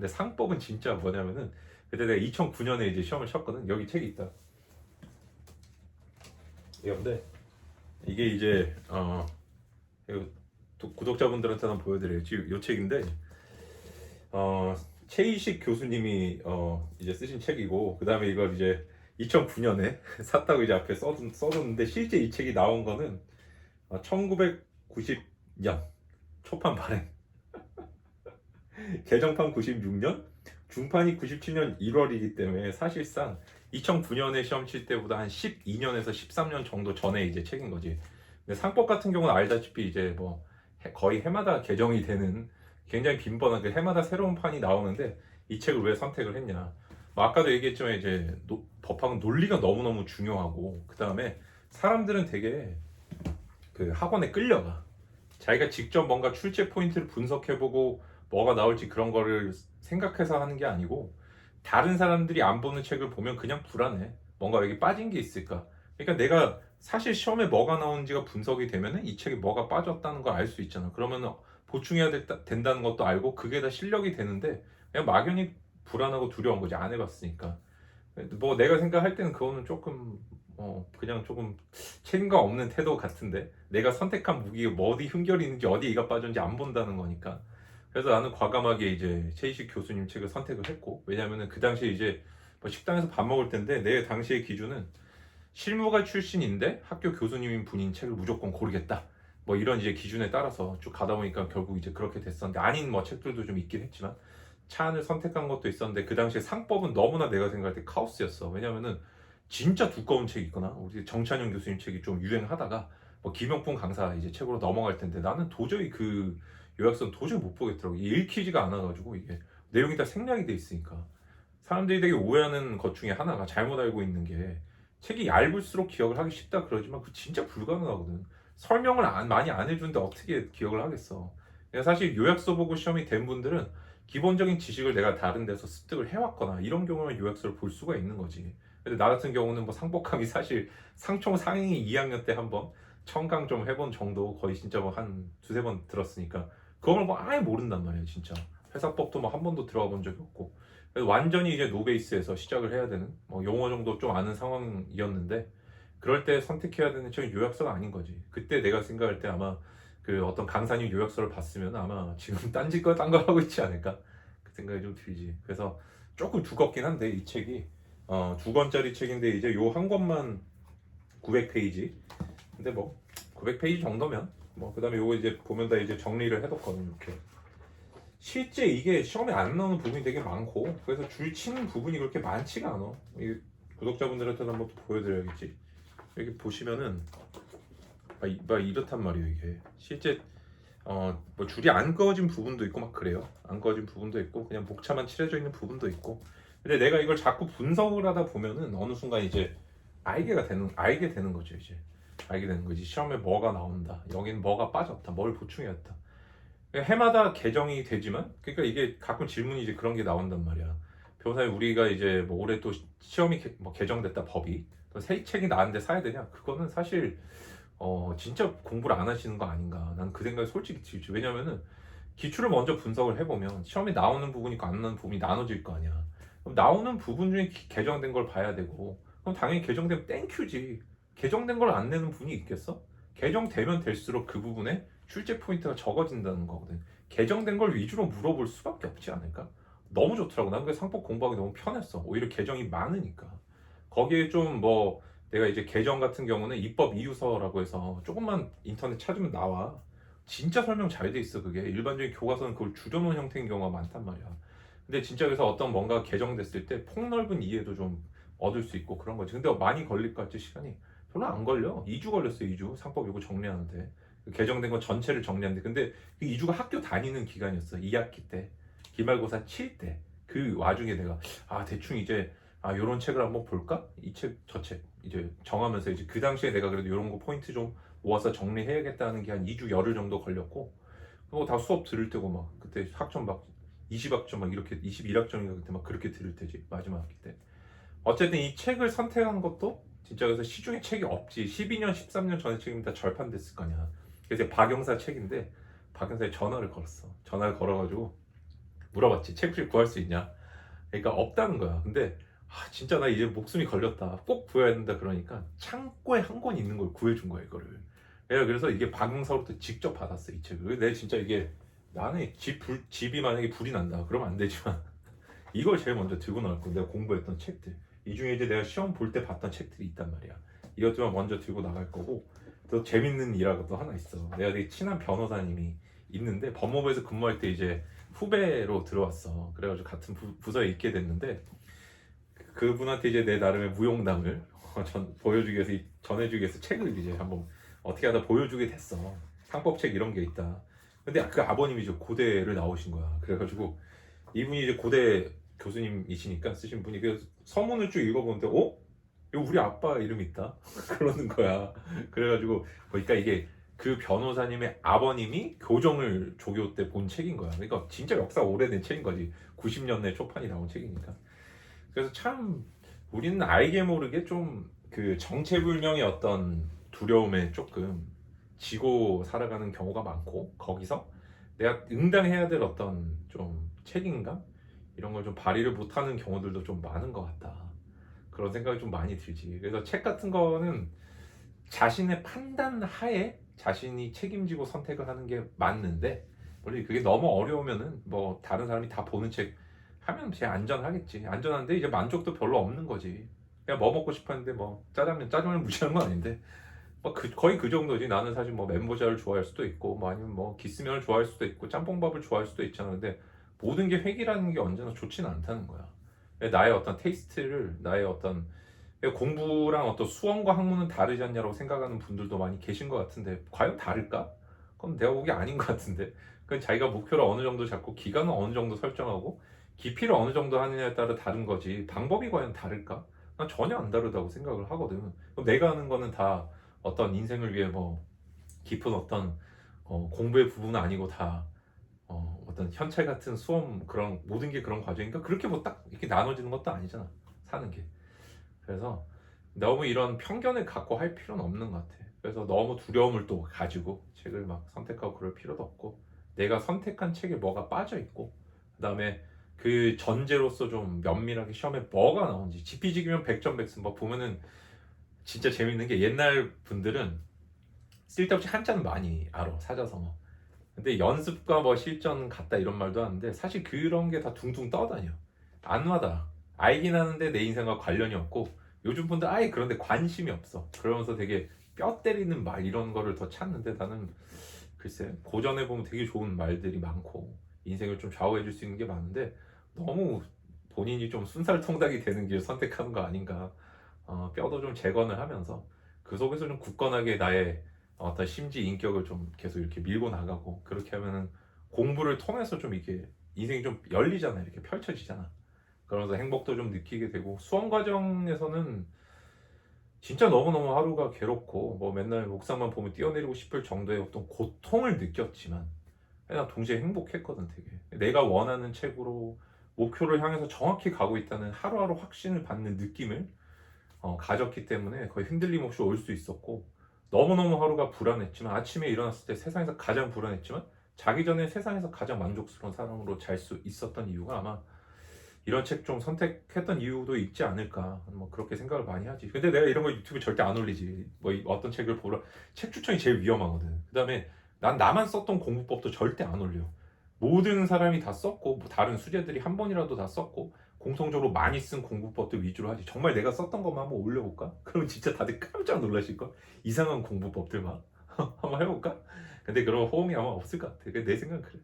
근데 상법은 진짜 뭐냐면은 그때 내가 2009년에 이제 시험을 쳤거든. 여기 책이 있다. 이건데 이게 이제 이거 구독자분들한테 한번 보여드려요. 지금 이 책인데 최이식 교수님이 이제 쓰신 책이고, 그 다음에 이걸 이제 2009년에 샀다고 이제 앞에 써뒀는데, 실제 이 책이 나온 거는 1990년 초판 발행, 개정판 96년, 중판이 97년 1월이기 때문에 사실상 2009년에 시험 칠 때보다 한 12년에서 13년 정도 전에 이제 책인 거지. 근데 상법 같은 경우는 알다시피 이제 뭐 거의 해마다 개정이 되는 굉장히 빈번한, 그 해마다 새로운 판이 나오는데, 이 책을 왜 선택을 했냐. 뭐 아까도 얘기했지만 이제 법학은 논리가 너무너무 중요하고, 그 다음에 사람들은 되게 그 학원에 끌려가. 자기가 직접 뭔가 출제 포인트를 분석해보고 뭐가 나올지 그런 거를 생각해서 하는 게 아니고, 다른 사람들이 안 보는 책을 보면 그냥 불안해. 뭔가 여기 빠진 게 있을까. 그러니까 내가 사실 시험에 뭐가 나오는지가 분석이 되면은 이 책에 뭐가 빠졌다는 걸 알 수 있잖아. 그러면 보충해야 된다는 것도 알고 그게 다 실력이 되는데, 그냥 막연히 불안하고 두려운 거지. 안 해봤으니까. 뭐 내가 생각할 때는 그거는 조금 그냥 조금 책임감 없는 태도 같은데, 내가 선택한 무기가 뭐 어디 흠결이 있는지 어디 이가 빠졌는지 안 본다는 거니까. 그래서 나는 과감하게 이제 최이식 교수님 책을 선택을 했고, 왜냐면은 그 당시에 이제 뭐 식당에서 밥 먹을 때인데, 내 당시의 기준은 실무가 출신인데 학교 교수님인 분인 책을 무조건 고르겠다, 뭐 이런 이제 기준에 따라서 쭉 가다 보니까 결국 이제 그렇게 됐었는데, 아닌 뭐 책들도 좀 있긴 했지만 차안을 선택한 것도 있었는데, 그 당시에 상법은 너무나 내가 생각할 때 카오스였어. 왜냐면은 진짜 두꺼운 책이 있거나 우리 정찬영 교수님 책이 좀 유행하다가 뭐 김영풍 강사 이제 책으로 넘어갈 텐데, 나는 도저히 그 요약서는 도저히 못 보겠더라고. 읽히지가 않아가지고, 이게 내용이 다 생략이 돼 있으니까. 사람들이 되게 오해하는 것 중에 하나가, 잘못 알고 있는 게, 책이 얇을수록 기억을 하기 쉽다 그러지만 그 진짜 불가능하거든. 설명을 많이 안 해주는데 어떻게 기억을 하겠어. 그러니까 사실 요약서 보고 시험이 된 분들은 기본적인 지식을 내가 다른 데서 습득을 해왔거나 이런 경우는 요약서를 볼 수가 있는 거지. 근데 나 같은 경우는 뭐 상복강의 사실 상총 상행이 2학년 때 한번 청강 좀 해본 정도, 거의 진짜 뭐 한 두세 번 들었으니까 그걸 뭐 아예 모른단 말이야 진짜. 회사법도 뭐 한 번도 들어가 본 적이 없고. 그래서 완전히 이제 노베이스에서 시작을 해야 되는, 뭐 용어 정도 좀 아는 상황이었는데, 그럴 때 선택해야 되는 책이 요약서가 아닌 거지. 그때 내가 생각할 때 아마 그 어떤 강사님 요약서를 봤으면 아마 지금 딴짓 딴거 하고 있지 않을까, 그 생각이 좀 들지. 그래서 조금 두껍긴 한데 이 책이 2권짜리 책인데, 이제 요 한 권만 900페이지. 근데 뭐 900페이지 정도면 뭐, 그다음에 요거 이제 보면 다 이제 정리를 해뒀거든 이렇게. 실제 이게 시험에 안 나오는 부분이 되게 많고, 그래서 줄 치는 부분이 그렇게 많지가 않아. 이 구독자분들한테도 한번 또 보여드려야겠지. 여기 보시면은 막 이렇단 말이에요. 이게 실제 뭐 줄이 안 그어진 부분도 있고 막 그래요. 안 그어진 부분도 있고 그냥 목차만 칠해져 있는 부분도 있고. 근데 내가 이걸 자꾸 분석을 하다 보면은 어느 순간 이제 알게 되는 거죠. 이제 알게 되는 거지. 시험에 뭐가 나온다, 여기는 뭐가 빠졌다, 뭘 보충해야겠다. 해마다 개정이 되지만, 그러니까 이게 가끔 질문이 이제 그런 게 나온단 말이야. 변호사님, 우리가 이제 뭐 올해 또 시험이 뭐 개정됐다, 법이 또 새 책이 나왔는데 사야 되냐? 그거는 사실 진짜 공부를 안 하시는 거 아닌가, 난 그 생각이 솔직히 들지. 왜냐면은 기출을 먼저 분석을 해보면 시험에 나오는 부분이 있고 안 나오는 부분이 나눠질 거 아니야. 그럼 나오는 부분 중에 개정된 걸 봐야 되고, 그럼 당연히 개정되면 땡큐지. 개정된 걸 안 내는 분이 있겠어? 개정되면 될수록 그 부분에 출제 포인트가 적어진다는 거거든. 개정된 걸 위주로 물어볼 수밖에 없지 않을까? 너무 좋더라고. 난 그 상법 공부하기 너무 편했어. 오히려 개정이 많으니까. 거기에 좀 뭐 내가 이제 개정 같은 경우는 입법 이유서라고 해서 조금만 인터넷 찾으면 나와. 진짜 설명 잘 돼 있어. 그게 일반적인 교과서는 그걸 줄여놓은 형태인 경우가 많단 말이야. 근데 진짜 그래서 어떤 뭔가 개정됐을 때 폭넓은 이해도 좀 얻을 수 있고 그런 거지. 근데 많이 걸릴 것 같지 시간이? 별로 안 걸려. 2주 걸렸어요. 2주. 상법 이거 정리하는데. 그 개정된 건 전체를 정리하는데, 근데 그 2주가 학교 다니는 기간이었어. 2학기 때. 기말고사 칠 때. 그 와중에 내가 대충 이제 요런 책을 한번 볼까? 이 책, 저 책 이제 정하면서, 이제 그 당시에 내가 그래도 요런 거 포인트 좀 모아서 정리해야겠다는 게 한 2주 열흘 정도 걸렸고, 그거 다 수업 들을 때고 막 그때 학점 막 20학점 막 이렇게 21학점인가 그때 막 그렇게 들을 때지, 마지막 학기 때. 어쨌든 이 책을 선택한 것도 진짜, 그래서 시중에 책이 없지. 12년 13년 전에 책이면 다 절판됐을 거냐. 그래서 박영사 책인데, 박영사에 전화를 걸었어. 전화를 걸어가지고 물어봤지. 책 혹시 구할 수 있냐? 그러니까 없다는 거야. 근데 진짜 나 이제 목숨이 걸렸다. 꼭 구해야 된다. 그러니까 창고에 한 권 있는 걸 구해준 거야 이거를. 내가 그래서 이게 박명서로부터 직접 받았어 이 책을. 내가 진짜 이게 나는 집이 만약에 불이 난다. 그러면 안 되지만 이걸 제일 먼저 들고 나갈 거야. 내가 공부했던 책들. 이 중에 이제 내가 시험 볼 때 봤던 책들이 있단 말이야. 이것들만 먼저 들고 나갈 거고 또 재밌는 일화가 또 하나 있어. 내가 되게 친한 변호사님이 있는데 법무부에서 근무할 때 이제 후배로 들어왔어. 그래가지고 같은 부서에 있게 됐는데 그분한테 이제 내 나름의 무용담을 보여주기 위해서 전해주기 위해서 책을 이제 한번 어떻게 하다 보여주게 됐어. 상법책 이런 게 있다. 근데 그 아버님이 이제 고대를 나오신 거야. 그래가지고 이분이 이제 고대 교수님이시니까 쓰신 분이 그 서문을 쭉 읽어보는데 이거 우리 아빠 이름 있다. 그러는 거야. 그래가지고 그러니까 이게 그 변호사님의 아버님이 교정을 조교 때 본 책인 거야. 그러니까 진짜 역사 오래된 책인 거지. 90년대 초판이 나온 책이니까. 그래서 참 우리는 알게 모르게 좀 그 정체불명의 어떤 두려움에 조금 지고 살아가는 경우가 많고 거기서 내가 응당해야 될 어떤 좀 책임감 이런 걸 좀 발휘를 못하는 경우들도 좀 많은 것 같다. 그런 생각이 좀 많이 들지. 그래서 책 같은 거는 자신의 판단 하에 자신이 책임지고 선택을 하는 게 맞는데 원래 그게 너무 어려우면은 뭐 다른 사람이 다 보는 책 하면 제일 안전하겠지. 안전한데 이제 만족도 별로 없는 거지. 그냥 뭐 먹고 싶었는데 뭐 짜장면 무시하는 건 아닌데 뭐 거의 그 정도지. 나는 사실 뭐 멘보샤를 좋아할 수도 있고 뭐 아니면 뭐 기스면을 좋아할 수도 있고 짬뽕밥을 좋아할 수도 있잖아. 근데 모든 게 획일하는 게 언제나 좋지는 않다는 거야. 나의 어떤 테이스트를 나의 어떤 공부랑 어떤 수험과 학문은 다르지 않냐라고 생각하는 분들도 많이 계신 것 같은데 과연 다를까? 그럼 내가 보기 아닌 것 같은데. 그건 자기가 목표를 어느 정도 잡고 기간은 어느 정도 설정하고 깊이를 어느 정도 하느냐에 따라 다른 거지 방법이 과연 다를까? 난 전혀 안 다르다고 생각을 하거든. 그럼 내가 하는 거는 다 어떤 인생을 위해 뭐 깊은 어떤 공부의 부분은 아니고 다 어떤 현찰 같은 수험 그런 모든 게 그런 과정이니까 그렇게 뭐 딱 이렇게 나눠지는 것도 아니잖아 사는 게. 그래서 너무 이런 편견을 갖고 할 필요는 없는 것 같아. 그래서 너무 두려움을 또 가지고 책을 막 선택하고 그럴 필요도 없고 내가 선택한 책에 뭐가 빠져 있고 그다음에 그 전제로서 좀 면밀하게 시험에 뭐가 나온지 지피지기면 백전백승 뭐 보면은 진짜 재밌는 게 옛날 분들은 쓸데없이 한자는 많이 알아 사자성어 뭐. 근데 연습과 뭐 실전 같다 이런 말도 하는데 사실 그런 게 다 둥둥 떠다녀. 안 와닿아. 알긴 하는데 내 인생과 관련이 없고 요즘 분들 아예 그런데 관심이 없어. 그러면서 되게 뼈 때리는 말 이런 거를 더 찾는데 나는 글쎄 고전에 보면 되게 좋은 말들이 많고 인생을 좀 좌우해 줄 수 있는 게 많은데 너무 본인이 좀 순살통닭이 되는 길 선택하는 거 아닌가. 뼈도 좀 재건을 하면서 그 속에서 좀 굳건하게 나의 어떤 심지 인격을 좀 계속 이렇게 밀고 나가고 그렇게 하면은 공부를 통해서 좀 이렇게 인생이 좀 열리잖아. 이렇게 펼쳐지잖아. 그러면서 행복도 좀 느끼게 되고 수험 과정에서는 진짜 너무너무 하루가 괴롭고 뭐 맨날 옥상만 보면 뛰어내리고 싶을 정도의 어떤 고통을 느꼈지만 나 동시에 행복했거든 되게. 내가 원하는 책으로 목표를 향해서 정확히 가고 있다는 하루하루 확신을 받는 느낌을 가졌기 때문에 거의 흔들림 없이 올 수 있었고 너무너무 하루가 불안했지만 아침에 일어났을 때 세상에서 가장 불안했지만 자기 전에 세상에서 가장 만족스러운 사람으로 잘 수 있었던 이유가 아마 이런 책 좀 선택했던 이유도 있지 않을까 뭐 그렇게 생각을 많이 하지. 근데 내가 이런 거 유튜브에 절대 안 올리지. 뭐 어떤 책을 보러 책 추천이 제일 위험하거든. 그 다음에 난 나만 썼던 공부법도 절대 안 올려. 모든 사람이 다 썼고 뭐 다른 수재들이 한 번이라도 다 썼고 공통적으로 많이 쓴 공부법들 위주로 하지. 정말 내가 썼던 것만 한번 올려볼까? 그러면 진짜 다들 깜짝 놀라실걸? 이상한 공부법들 막 한번 해볼까? 근데 그런 호응이 아마 없을 것 같아. 내 생각은 그래.